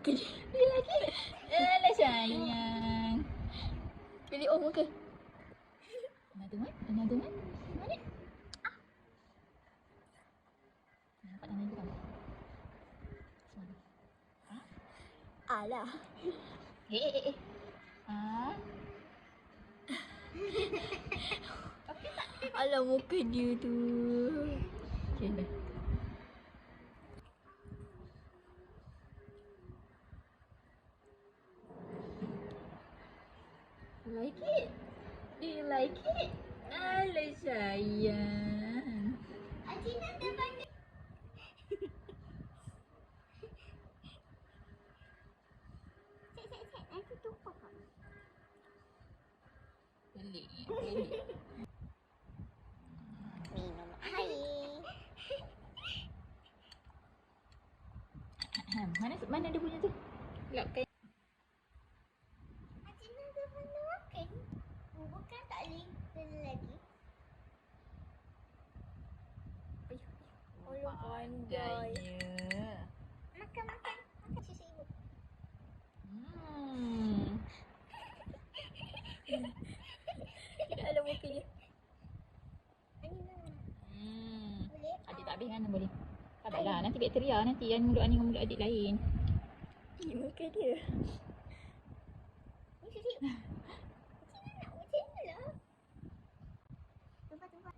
makan. Dia lagi. Alah sayang. Pilih makan. Another one. Mana? Nampak tangan dia tak? Semua. Alah. Alah muka dia tu. Okay dah. Like it? Do you like it? Alah sayang. Acina terbanyak. Cek. Nanti tumpah. Pelik. Minum air. Mana dia punya tu? Lapkan. Acina terbanyak makan. Bukan tak boleh lagi. Allah pandai. Makan. Makan susu ibu. Alah muka dia. Boleh? Adik tak habis kan boleh? Tak lah, nanti bakteria nanti yang mulut Ani dengan mulut adik lain. Muka dia. Ni susu ibu. Acina nak macam mana lah. Tumpah.